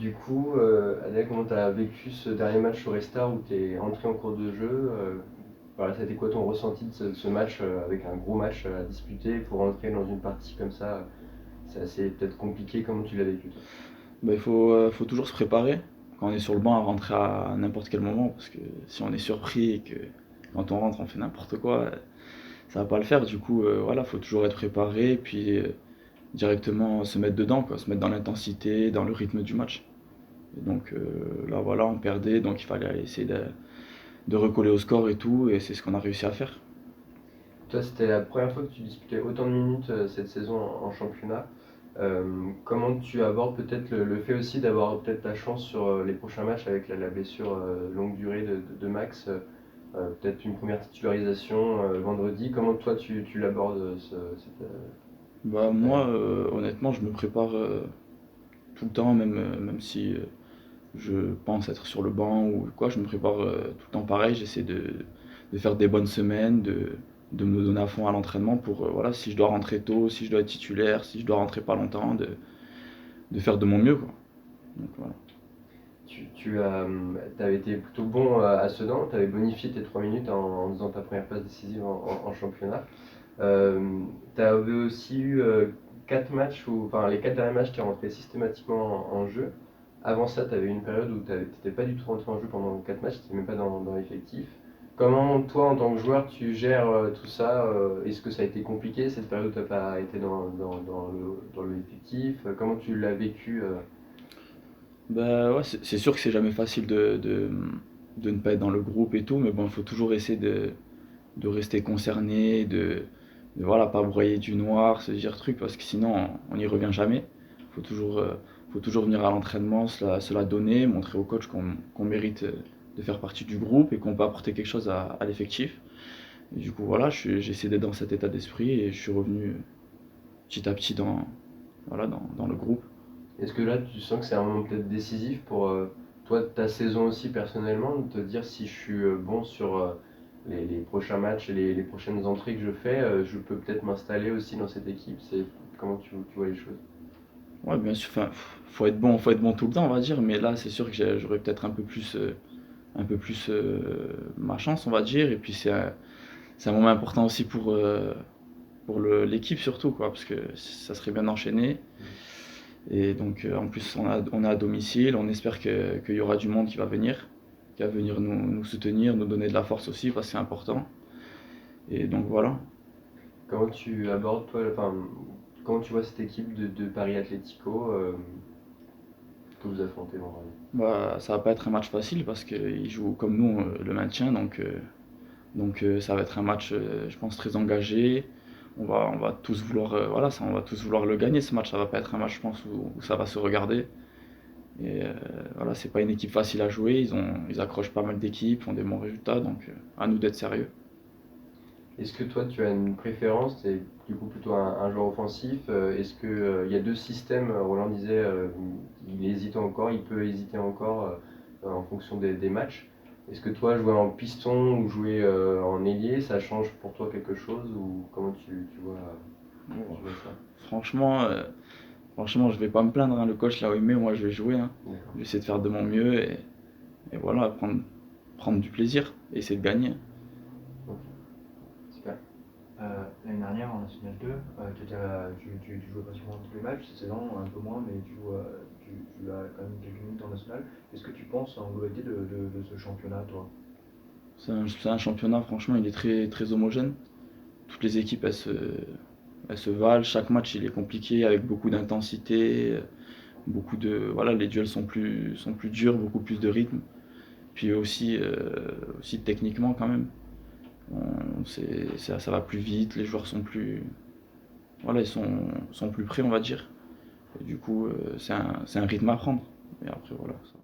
Du coup, Adèle, comment tu as vécu ce dernier match au Restart où tu es entré en cours de jeu? Voilà, ça a été quoi ton ressenti de ce match avec un gros match à disputer pour rentrer dans une partie comme ça? C'est assez peut-être compliqué. Comment tu l'as vécu toi? Bah, faut toujours se préparer quand on est sur le banc à rentrer à n'importe quel moment, parce que si on est surpris et que quand on rentre on fait n'importe quoi, ça va pas le faire. Du coup, voilà, faut toujours être préparé et puis directement se mettre dedans, quoi, se mettre dans l'intensité, dans le rythme du match. Et donc là, voilà, on perdait, donc il fallait essayer de recoller au score et tout, et c'est ce qu'on a réussi à faire. Toi, c'était la première fois que tu disputais autant de minutes cette saison en championnat. Comment tu abordes peut-être le fait aussi d'avoir peut-être ta chance sur les prochains matchs avec la blessure longue durée de Max, peut-être une première titularisation vendredi. Comment toi tu l'abordes Bah, cette période? moi, honnêtement, je me prépare tout le temps, même si je pense être sur le banc ou quoi, je me prépare tout le temps pareil, j'essaie de faire des bonnes semaines, de me donner à fond à l'entraînement pour, voilà, si je dois rentrer tôt, si je dois être titulaire, si je dois rentrer pas longtemps, de faire de mon mieux, quoi. Donc voilà. Avais été plutôt bon à Sedan, tu avais bonifié tes 3 minutes en faisant ta première passe décisive en championnat. Tu avais aussi eu 4 matchs, enfin les 4 derniers matchs, tu es rentré systématiquement en jeu. Avant ça, tu avais une période où tu n'étais pas du tout rentré en jeu pendant 4 matchs, tu n'étais même pas dans l'effectif. Comment toi, en tant que joueur, tu gères tout ça? Est-ce que ça a été compliqué cette période où tu n'as pas été dans l'effectif? Comment tu l'as vécu? Bah ouais, c'est sûr que c'est jamais facile de ne pas être dans le groupe et tout, mais bon, il faut toujours essayer de rester concerné, de voilà, pas broyer du noir, se dire truc, parce que sinon on n'y revient jamais. Faut toujours, euh, faut toujours venir à l'entraînement, se la donner, montrer au coach qu'on mérite de faire partie du groupe et qu'on peut apporter quelque chose à l'effectif. Et du coup, voilà, j'ai essayé d'être dans cet état d'esprit et je suis revenu petit à petit voilà, dans le groupe. Est-ce que là, tu sens que c'est un moment peut-être décisif pour toi, ta saison aussi personnellement, de te dire si je suis bon sur les prochains matchs et les prochaines entrées que je fais, je peux peut-être m'installer aussi dans cette équipe. C'est comment tu vois les choses? Ouais, bien sûr, enfin, faut être bon tout le temps, on va dire, mais là, c'est sûr que j'aurais peut-être un peu plus ma chance, on va dire, et puis c'est un moment important aussi pour l'équipe surtout, quoi, parce que ça serait bien enchaîné. Et donc, en plus, on est à domicile, on espère qu'il y aura du monde qui va venir nous soutenir, nous donner de la force aussi, parce que c'est important. Et donc voilà. Comment tu abordes, toi, enfin, comment tu vois cette équipe de Paris Atlético que vous affrontez vendredi? Bah, ça va pas être un match facile parce qu'ils jouent comme nous le maintien, donc ça va être un match, je pense, très engagé. On va tous vouloir, voilà, on va tous vouloir le gagner ce match. Ça va pas être un match, je pense, où ça va se regarder. Et voilà, c'est pas une équipe facile à jouer. Ils accrochent pas mal d'équipes, font des bons résultats, donc à nous d'être sérieux. Est-ce que toi tu as une préférence? Tu es du coup plutôt un joueur offensif. Est-ce que il y a deux systèmes? Roland disait il hésite encore, il peut hésiter encore en fonction des matchs. Est-ce que toi jouer en piston ou jouer en ailier, ça change pour toi quelque chose ou comment Bon, tu vois ça? franchement, franchement, je vais pas me plaindre, hein. Le coach là où il met, moi je vais jouer, hein. D'accord. Je vais essayer de faire de mon mieux et voilà, prendre du plaisir et essayer de gagner. Ok. Super. L'année dernière en National 2, tu jouais pratiquement tous les matchs, cette saison un peu moins, mais tu as quand même quelques minutes en National. Qu'est-ce que tu penses en globalité de ce championnat, toi? C'est un championnat, franchement, il est très homogène. Toutes les équipes, elles se valent. Chaque match, il est compliqué avec beaucoup d'intensité, voilà, les duels sont plus durs, beaucoup plus de rythme. Puis aussi techniquement quand même. Ça va plus vite, les joueurs sont plus, voilà, sont plus prêts, on va dire. Et du coup, c'est un rythme à prendre. Et après, voilà. Ça.